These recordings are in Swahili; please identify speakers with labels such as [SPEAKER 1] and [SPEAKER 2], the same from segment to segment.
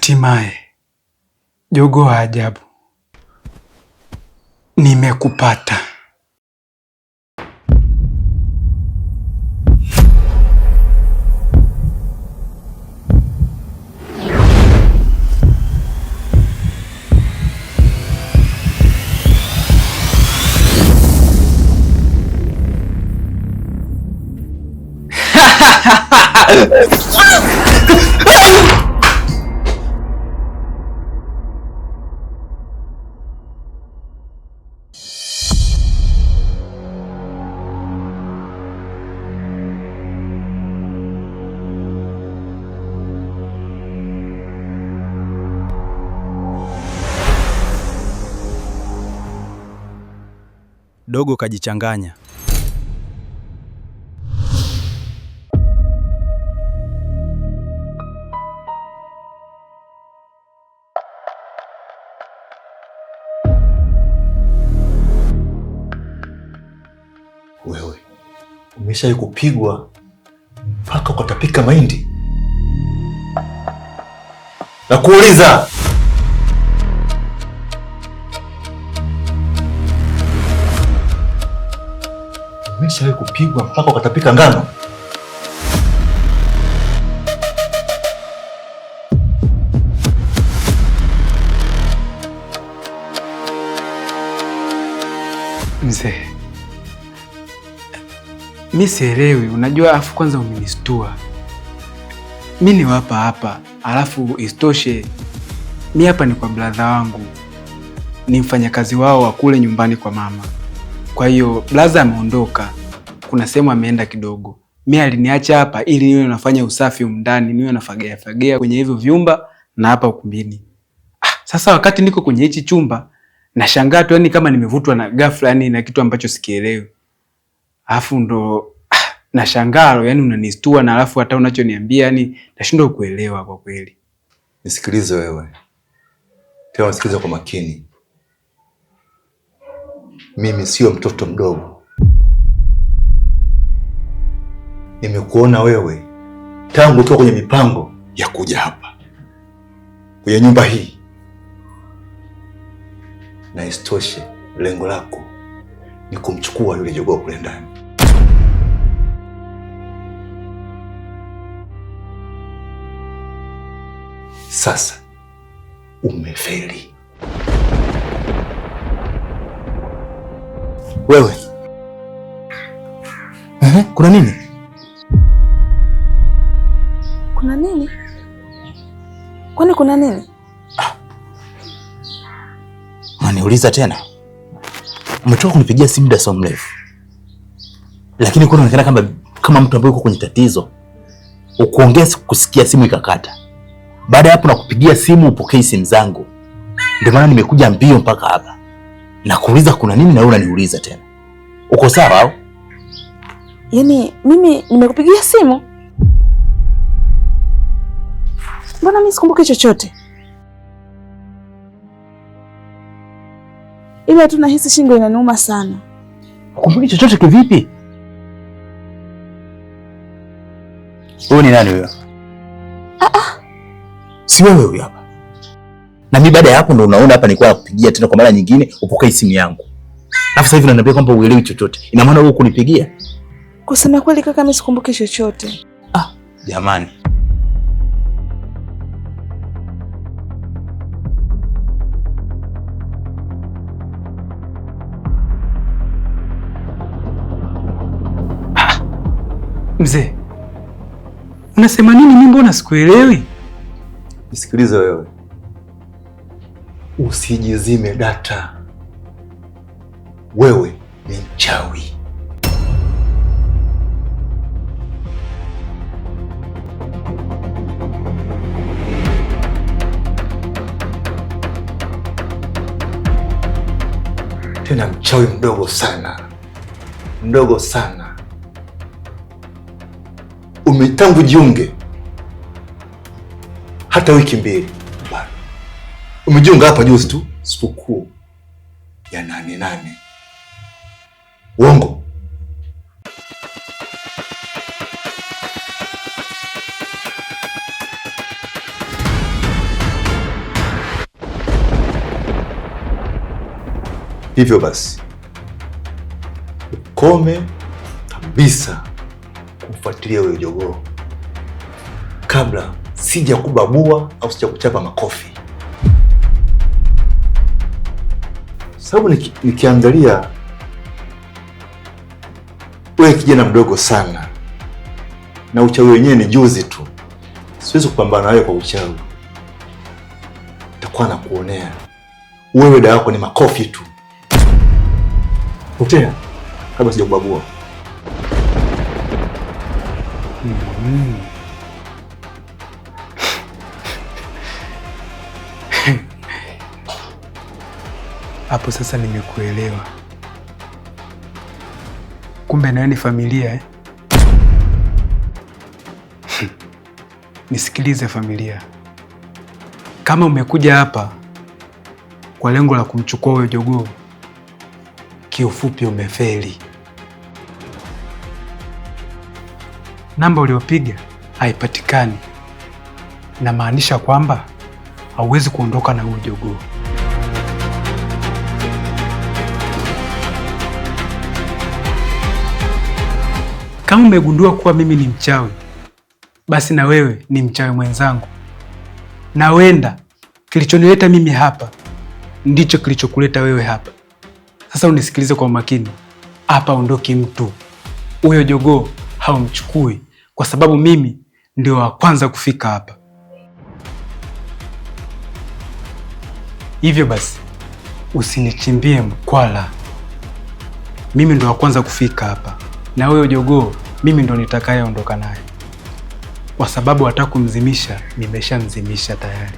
[SPEAKER 1] Hatimaye jogoo wa ajabu, nimekupata.
[SPEAKER 2] Dogo kajichanganya.
[SPEAKER 3] Wewe umeshawahi kupigwa mpaka ukatapika mahindi? Nakuuliza. Umeshawahi kupigwa mpaka ukatapika ngano?
[SPEAKER 1] Mzee, mi sielewi, unajua. Afu kwanza umenistua. Mi ni wapa hapa, alafu istoshe mi hapa ni kwa brother wangu, ni mfanyakazi wao wa kule nyumbani kwa mama. Kwa hiyo brother ameondoka, kuna sehemu ameenda kidogo. Mi aliniacha hapa ili niwe nafanya usafi ndani, niwe nafagia kwenye hivyo vyumba na hapa ukumbini. Sasa wakati niko kwenye hichi chumba nashangaa tu, yani kama nimevutwa na ghafla, yani na kitu ambacho sikielewi. Alafu ndo nashangaa, yani unanistua, na alafu hata unachoniambia yani nashindwa kuelewa kwa kweli.
[SPEAKER 3] Nisikilize wewe. Tena nisikilize kwa makini. Mimi sio mtoto mdogo. Nimekuona wewe tangu ukiwa kwenye mipango ya kuja hapa kwenye nyumba hii, na istoshe lengo lako ni kumchukua yule jogoo kule ndani. Sasa umefeli. Wewe kuna nini?
[SPEAKER 4] Kuna nini? Kwani kuna nini?
[SPEAKER 3] Unaniuliza tena? Umetoka kunipigia simu muda so mrefu, lakini kuna unaonekana kama mtu ambaye uko kwenye tatizo. Ukuongea kusikia simu ikakata. Baada ya hapo nakupigia simu upokei simu zangu. Ndio maana nimekuja mbio mpaka hapa. Nakuuliza kuna nini na wewe unaniuliza tena. Uko sawa au?
[SPEAKER 4] Yaani mimi nimekupigia simu? Mbona mimi sikumbuki chochote? Ila tu nahisi shingo inaniuma sana.
[SPEAKER 3] Ukumbuki chochote kivipi? Wewe ni nani wewe? Si wewe huyu hapa. Na mimi baada ya hapo ndo unaona hapa nilikuwa nakupigia tena kwa mara nyingine upokee simu yangu. Alafu sasa hivi unaniambia kwamba uelewi chochote. Ina maana wewe kunipigia?
[SPEAKER 4] Kusema kweli kaka, mimi sikumbuki chochote.
[SPEAKER 3] Jamani.
[SPEAKER 1] Mzee, unasema nini? Mimi mbona sikuelewi?
[SPEAKER 3] Nisikilize wewe. Usijizime data. Wewe ni mchawi. Tena mchawi mdogo sana. Mdogo sana. Umetangu jiunge hata wiki mbili bado. Umejiunga hapa juzi tu, sikukuu ya 8/8. Uongo.
[SPEAKER 5] Hivyo basi ukome kabisa kumfuatilia huyo jogoo kabla sija kubabua au sija kuchapa makofi. Sababu nikiangalia wewe kijana mdogo sana na uchawi wenyewe ni juzi tu. Siwezi kupambana nawe kwa uchawi. Nitakuwa nakuonea. Wewe dawa yako ni makofi tu. Potea kabla sijakubabua.
[SPEAKER 1] Hapo sasa nimekuelewa. Kumbe nawe ni familia eh? Nisikilize familia. Kama umekuja hapa kwa lengo la kumchukua huyo jogoo, kiufupi umefeli. Namba uliopiga haipatikani. Inamaanisha kwamba hauwezi kuondoka na huyo jogoo. Kama umegundua kuwa mimi ni mchawi, basi na wewe ni mchawi mwenzangu. Na wenda kilichonileta mimi hapa ndicho kilichokuleta wewe hapa. Sasa unisikilize kwa makini. Hapa ondoki mtu. Huyo jogoo haumchukui kwa sababu mimi ndio wa kwanza kufika hapa. Hivyo basi usinichimbie mkwala. Mimi ndio wa kwanza kufika hapa. Na huyo jogoo mimi ndo nitakayeondoka naye. Kwa sababu hata kumzimisha nimeshamzimisha tayari.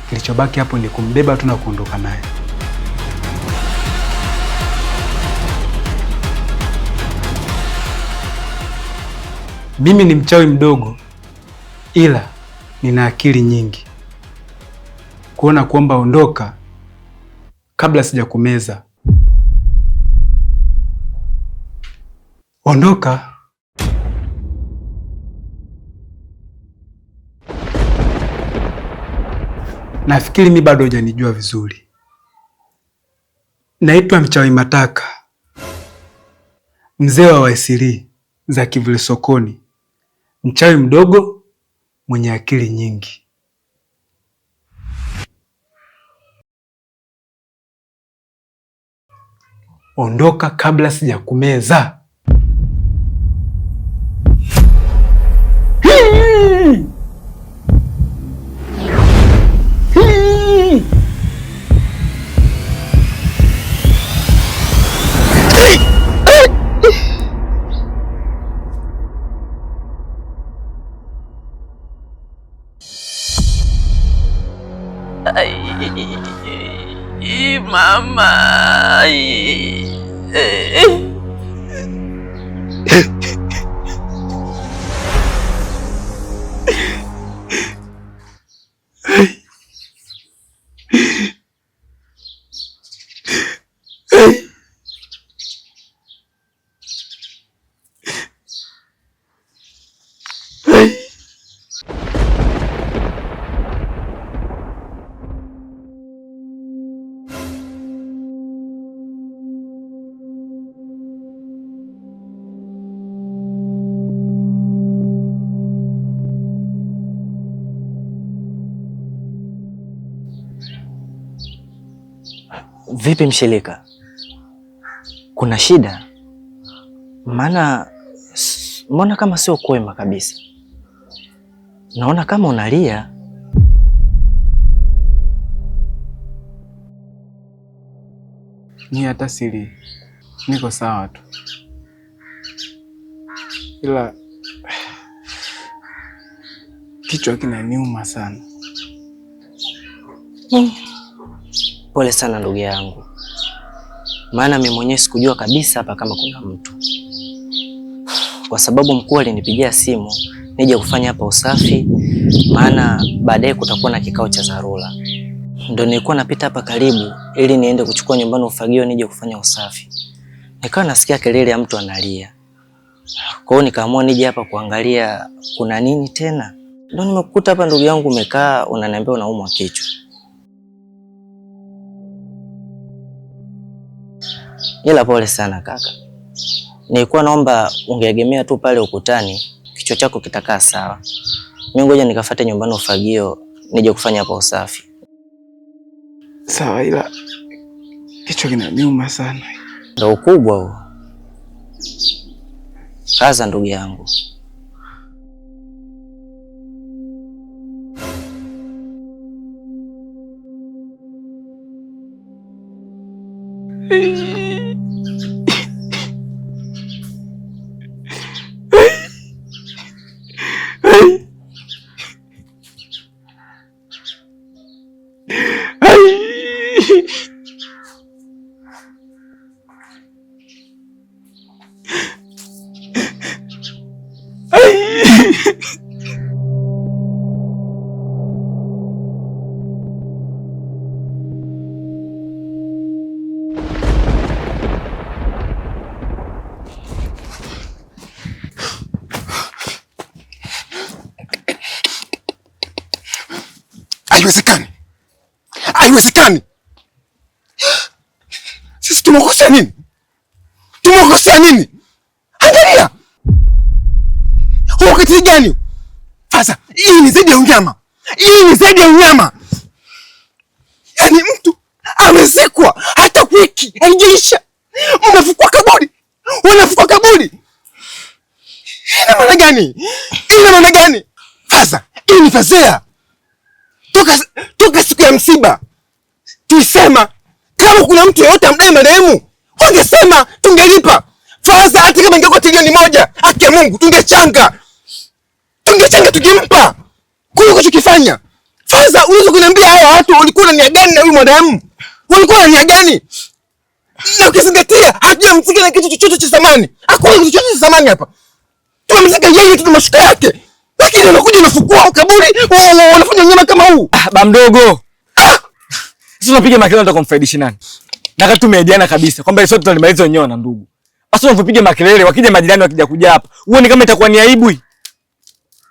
[SPEAKER 1] Kilichobaki hapo ni kumbeba tu na kuondoka naye. Mimi ni mchawi mdogo ila nina akili nyingi. Kuona kuomba ondoka kabla sijakumeza. Ondoka. Nafikiri mimi bado hujanijua vizuri. Naitwa Mchawi Mataka, mzee wa Waisiri za Kivule Sokoni, mchawi mdogo mwenye akili nyingi. Ondoka kabla sijakumeza.
[SPEAKER 6] Mama.
[SPEAKER 7] Vipi mshirika? Kuna shida? Maana mbona kama sio kwema kabisa. Naona kama unalia.
[SPEAKER 1] Ni hata siri. Niko sawa tu. Ila kichwa kinaniuma sana.
[SPEAKER 7] Pole sana ndugu yangu. Maana mimi mwenyewe sikujua kabisa hapa kama kuna mtu. Kwa sababu mkuu alinipigia simu nije kufanya hapa usafi, maana baadaye kutakuwa na kikao cha dharura. Ndio nilikuwa napita hapa karibu ili niende kuchukua nyumbani ufagio nije kufanya usafi. Nikawa nasikia kelele ya mtu analia. Kwa hiyo nikaamua nije hapa kuangalia kuna nini tena. Ndio nimekukuta hapa ndugu yangu umekaa unaniambia unaumwa kichwa. Ila pole sana kaka. Nilikuwa naomba ungeegemea tu pale ukutani, kichwa chako kitakaa sawa. Mimi ngoja nikafuate nyumbani ufagio, nije kufanya hapa usafi.
[SPEAKER 1] Sawa, ila kichwa kinaniuma sana.
[SPEAKER 7] Ndio ukubwa huo. Kaza ndugu yangu.
[SPEAKER 6] Haiwezekani. Haiwezekani. Sisi tumekosea nini? Tumekosea nini? Angalia. Wakati gani? Sasa, hii ni zaidi ya unyama. Hii ni zaidi ya unyama. Yaani mtu amezikwa hata wiki haijaisha. Unafukua kaburi. Unafukua kaburi. Ina maana gani? Ina maana gani? Sasa, hii ni fazea. Toka siku ya msiba tulisema kama kuna mtu yeyote amdai marehemu wangesema tungelipa. Faza hata kama ingekuwa trilioni 1 haki ya Mungu tungechanga tukimpa. Kuliko kuchokifanya. Faza, unaweza kuniambia hawa watu walikuwa na nia gani na huyu marehemu? Walikuwa na nia gani? Na ukizingatia hatujamzika na kitu chochote cha thamani. Hakuna kitu chochote cha thamani hapa. Tumemzika yeye tu na mashuka yake. Lakini unakuja unafukua kaburi, unafanya nyama kama huu.
[SPEAKER 8] Ba mdogo. Sasa unapiga makelele unataka kumfaidisha nani? Na kati tumeahidiana kabisa kwamba sote tunalimaliza wenyewe na ndugu. Sasa unapopiga makelele wakija majirani wakija kuja hapa. Uone kama itakuwa ni aibu.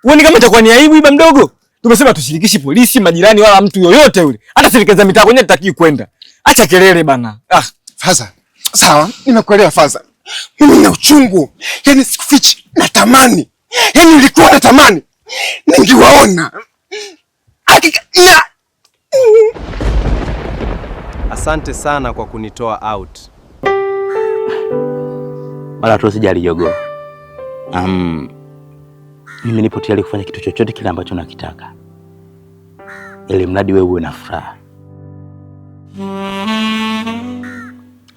[SPEAKER 8] Uone kama itakuwa ni aibu ba mdogo. Tumesema tushirikishi polisi, majirani wala mtu yoyote yule. Hata serikali za mitaa kwenyewe tutaki kwenda. Acha kelele bana.
[SPEAKER 6] Faza. Sawa, nimekuelewa Faza. Mimi nina uchungu. Yaani sikufichi, natamani. Yaani nilikuwa natamani ningewaona. Hakika na
[SPEAKER 2] Asante sana kwa kunitoa out.
[SPEAKER 3] Wala tu usijali Jogoo. Mimi nipo tayari kufanya kitu chochote kile ambacho nakitaka, ili mradi wewe uwe na furaha.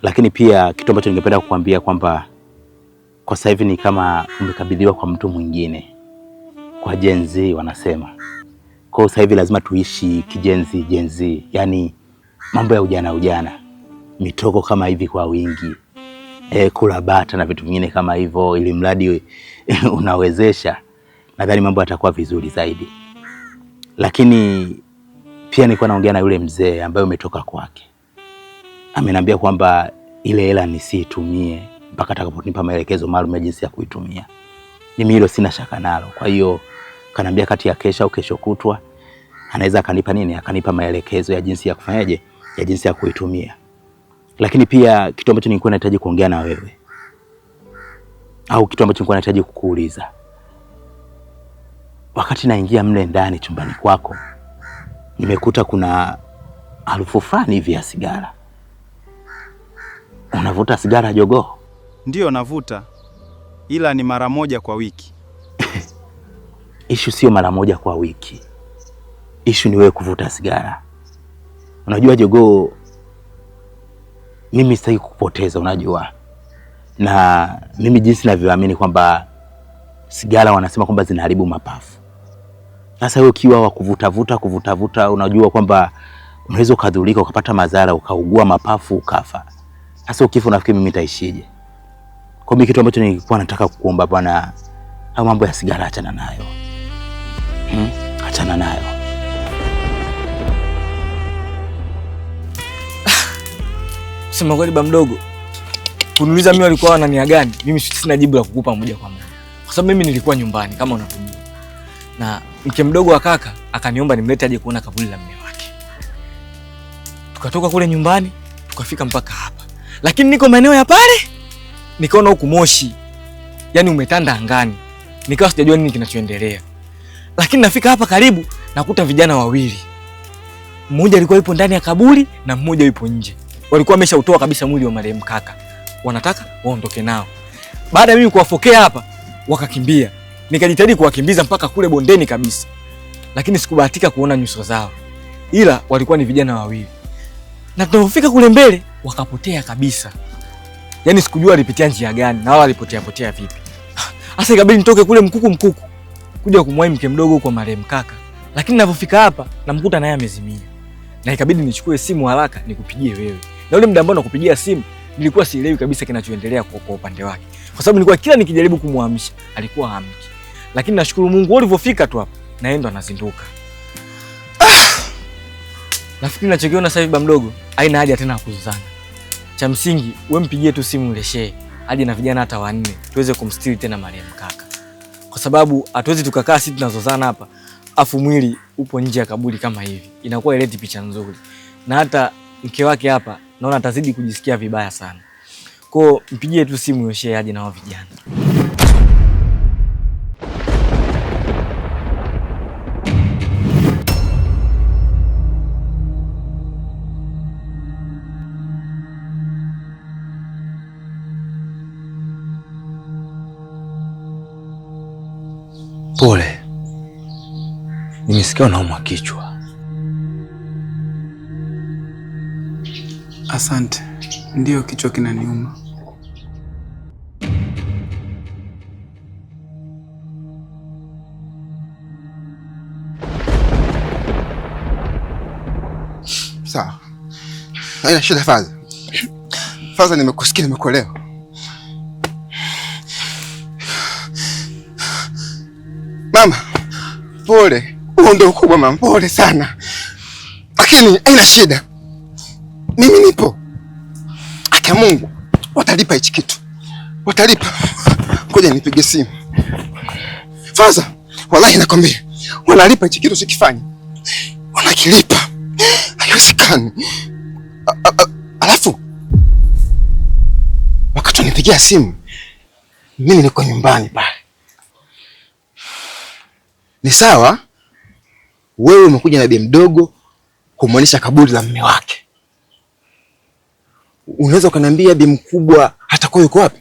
[SPEAKER 3] Lakini pia kitu ambacho ningependa kukuambia kwamba kwa sasa hivi ni kama umekabidhiwa kwa mtu mwingine, kwa Gen Z wanasema. Kwa sasa hivi lazima tuishi kijenzi Gen Z, yani mambo ya ujana, mitoko kama hivi kwa wingi, kula bata na vitu vingine kama hivyo, ili mradi unawezesha. Nadhani mambo yatakuwa vizuri zaidi. Lakini pia nilikuwa naongea na yule mzee ambaye umetoka kwake. Ameniambia kwamba ile hela nisiitumie mpaka atakaponipa maelekezo maalum ya jinsi ya kuitumia. Mimi hilo sina shaka nalo. Kwa hiyo kanambia kati ya kesho au kesho kutwa anaweza akanipa nini? Akanipa maelekezo ya jinsi ya kufanyaje, ya jinsi ya kuitumia. Lakini pia kitu ambacho nilikuwa nahitaji kuongea na wewe, au kitu ambacho nilikuwa nahitaji kukuuliza. Wakati naingia mle ndani chumbani kwako, nimekuta kuna harufu fulani hivi ya sigara. Unavuta sigara Jogoo?
[SPEAKER 2] Ndiyo navuta, ila ni mara moja kwa wiki.
[SPEAKER 3] Ishu sio mara moja kwa wiki. Ishu ni wewe kuvuta sigara. Unajua Jogoo, mimi sitaki kukupoteza, unajua. Na mimi jinsi ninavyoamini kwamba sigara wanasema kwamba zinaharibu mapafu. Sasa wewe ukiwa wa kuvuta, unajua kwamba unaweza ukadhurika, ukapata madhara, ukaugua mapafu, ukafa. Sasa ukifa unafikiri mimi nitaishije? Kwa mimi kitu ambacho nilikuwa nataka kukuomba bwana, au mambo ya sigara achana nayo. Achana nayo.
[SPEAKER 8] Sema kweli ba mdogo. Kuniuliza mimi walikuwa wana nia gani? Mimi sina jibu la kukupa moja kwa moja. Kwa sababu mimi nilikuwa nyumbani kama unavyojua. Na mke mdogo wa kaka akaniomba nimlete aje kuona kaburi la mume wake. Tukatoka kule nyumbani, tukafika mpaka hapa. lakini niko maeneo ya pale nikaona huku moshi yani umetanda angani, nikawa sijajua nini kinachoendelea. Lakini nafika hapa karibu nakuta vijana wawili, mmoja alikuwa yupo ndani ya kaburi na mmoja yupo nje. Walikuwa wameshautoa kabisa mwili wa marehemu kaka, wanataka waondoke nao. Baada ya mimi kuwafokea hapa, wakakimbia. Nikajitahidi kuwakimbiza mpaka kule bondeni kabisa, lakini sikubahatika kuona nyuso zao, ila walikuwa ni vijana wawili. Na tunapofika kule mbele wakapotea kabisa. Yaani sikujua walipitia njia gani na wao walipotea vipi. Sasa ikabidi nitoke kule mkuku kuja kumwai mke mdogo kwa marehemu kaka. Lakini ninapofika hapa namkuta naye amezimia. Na ikabidi nichukue simu haraka nikupigie wewe. Na ule muda ambao nakupigia simu nilikuwa sielewi kabisa kinachoendelea kwa upande wake. Kwa sababu nilikuwa kila nikijaribu kumwamsha alikuwa hamki. Lakini nashukuru Mungu ulipofika tu hapa na yeye ndo anazinduka. Nafikiri ninachokiona sasa hivi baba mdogo, haina haja tena kuzuzana. Cha msingi wewe mpigie tu simu ile shehe aje na vijana hata 4 tuweze kumstiri tena marehemu kaka. Kwa sababu hatuwezi tukakaa sisi tunazozana hapa afu mwili upo nje ya kaburi kama hivi. Inakuwa ileti picha nzuri. Na hata mke wake hapa naona atazidi kujisikia vibaya sana. Kwa mpigie tu simu ile shehe aje na wao vijana.
[SPEAKER 3] Pole. Nimesikia unaumwa kichwa.
[SPEAKER 1] Asante. Ndio, kichwa kinaniuma.
[SPEAKER 6] Sawa. Haina shida Faza. Faza, nimekusikia, nimekuelewa. Mama, pole. Huo ndio ukubwa mama, pole sana. Lakini haina shida. Mimi nipo. Akia Mungu, watalipa hichi kitu. Watalipa. Ngoja nipige simu. Faza, wallahi nakwambia, wanalipa hichi kitu sikifanya. Wanakilipa. Haiwezekani. Alafu wakati nipigia simu, mimi niko nyumbani pale. Ni sawa, wewe umekuja na bi mdogo kumwonyesha kaburi la mume wake. Unaweza ukaniambia bi mkubwa hatakuwa yuko wapi?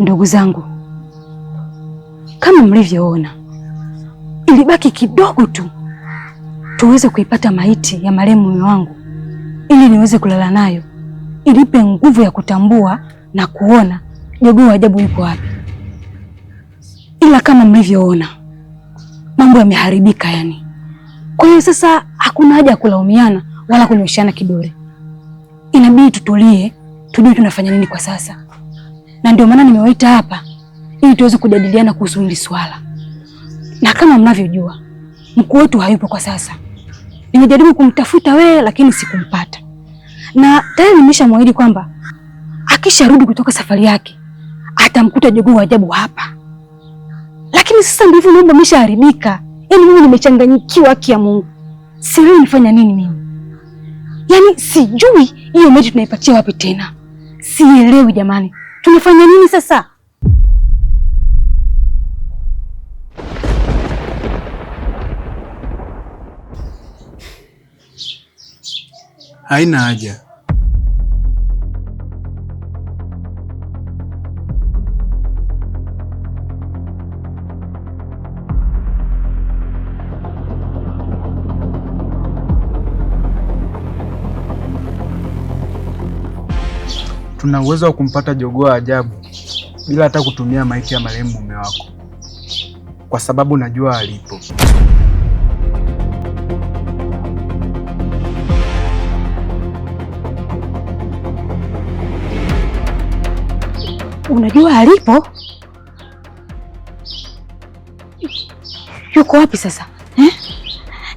[SPEAKER 9] Ndugu zangu, kama mlivyoona, ilibaki kidogo tu tuweze kuipata maiti ya marehemu mume wangu ili niweze kulala nayo, ilipe nguvu ya kutambua na kuona jogoo wa ajabu yuko wapi. Ila kama mlivyoona, mambo yameharibika yani. Kwa hiyo sasa hakuna haja ya kulaumiana wala kunyoshana kidole. Inabidi tutulie, tujue tunafanya nini kwa sasa. Na ndio maana nimewaita hapa ili tuweze kujadiliana kuhusu hili swala. Na kama mnavyojua, mkuu wetu hayupo kwa sasa. Nimejaribu kumtafuta wewe lakini sikumpata. Na tayari nimeshamwahidi kwamba akisharudi kutoka safari yake atamkuta jogoo wa ajabu hapa. Lakini sasa ndivyo mambo yameshaharibika. Yaani mimi nimechanganyikiwa, haki ya Mungu. Sielewi nifanya nini mimi. Yaani sijui hiyo maiti tunaipatia wapi tena. Sielewi jamani. Tunafanya nini sasa?
[SPEAKER 1] Haina haja. Tuna uwezo wa kumpata jogoo wa ajabu bila hata kutumia maiti ya marehemu mume wako, kwa sababu najua alipo.
[SPEAKER 9] Unajua alipo? Yuko wapi sasa?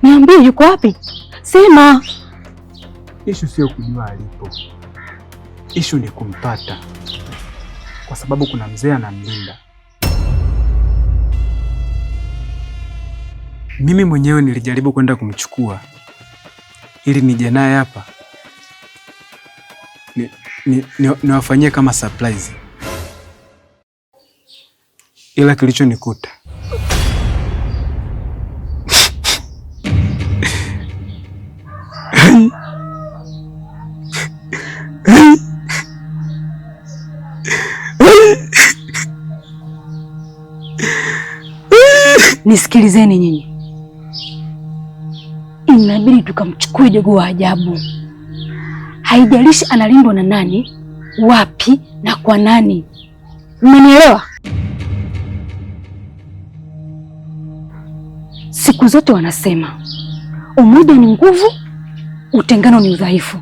[SPEAKER 9] Niambie yuko wapi? Sema.
[SPEAKER 1] Ishu sio kujua alipo. Ishu ni kumpata. Kwa sababu kuna mzee anamlinda. Mimi mwenyewe nilijaribu kwenda kumchukua ili nije naye hapa niwafanyie kama surprise, ila kilichonikuta
[SPEAKER 9] nisikilizeni nyinyi, inabidi tukamchukue jogoo wa ajabu. Haijalishi analindwa na nani, wapi na kwa nani. Mmenielewa? Siku zote wanasema umoja ni nguvu, utengano ni udhaifu,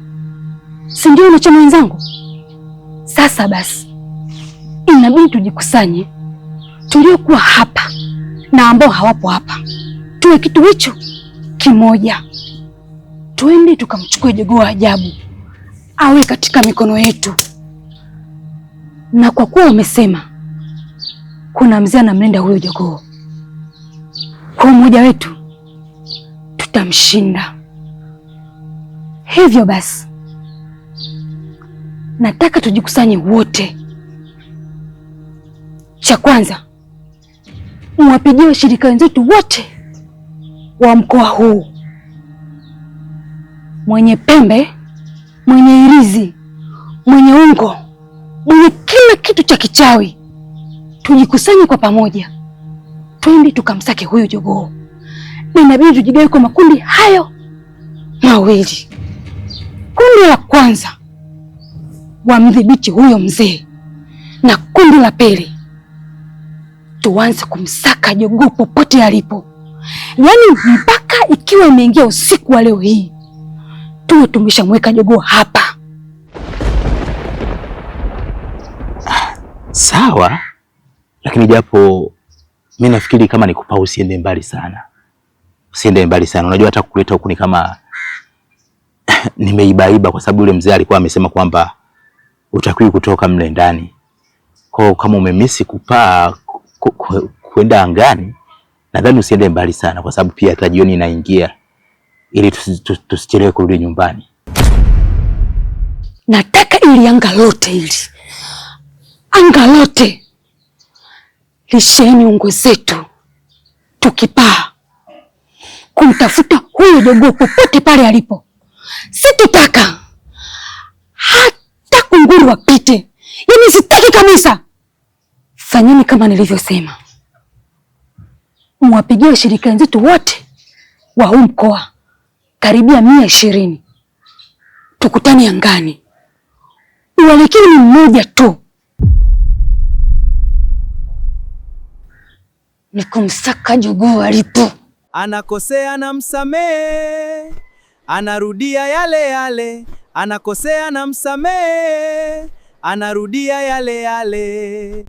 [SPEAKER 9] si ndio unachama wenzangu? Sasa basi inabidi tujikusanye, tuliokuwa hapa na ambao hawapo hapa, tuwe kitu hicho kimoja. Twende tukamchukue jogoo wa ajabu awe katika mikono yetu, na kwa kuwa wamesema kuna mzee anamlinda huyo jogoo, kwa mmoja wetu tutamshinda. Hivyo basi nataka tujikusanye wote. Cha kwanza, mwapigie washirika wenzetu wote wa mkoa huu, mwenye pembe, mwenye irizi, mwenye ungo, mwenye kila kitu cha kichawi. Tujikusanye kwa pamoja, twende tukamsake huyo jogoo, na inabidi tujigawe kwa makundi hayo mawili. Kundi la kwanza wamdhibiti huyo mzee, na kundi la pili tuanze kumsaka jogoo popote alipo, yaani mpaka ikiwa imeingia usiku wa leo hii tuwe tumeshamweka jogoo hapa.
[SPEAKER 3] Sawa, lakini japo mimi nafikiri kama nikupa usiende mbali sana. Usiende mbali sana. Unajua hata kuleta huku ni kama nimeibaiba, kwa sababu yule mzee alikuwa amesema kwamba utakiwi kutoka mle ndani. Kwa kama umemisi kupaa kwenda angani, nadhani usiende mbali sana, kwa sababu pia hata jioni inaingia, ili tusichelewe kurudi nyumbani.
[SPEAKER 9] Nataka ili anga lote lisheni ungo zetu, tukipaa kumtafuta huyo jogoo popote pale alipo. Sitotaka hata kunguru wapite, yaani sitaki kabisa. Fanyeni kama nilivyosema, mwapigie washirika wenzetu wote wa huu mkoa karibia 120, tukutane angani. Uelekeo ni mmoja tu, ni kumsaka jogoo alipo.
[SPEAKER 2] Anakosea na msamehe, anarudia yale yale. Anakosea na msamehe, anarudia yale yale.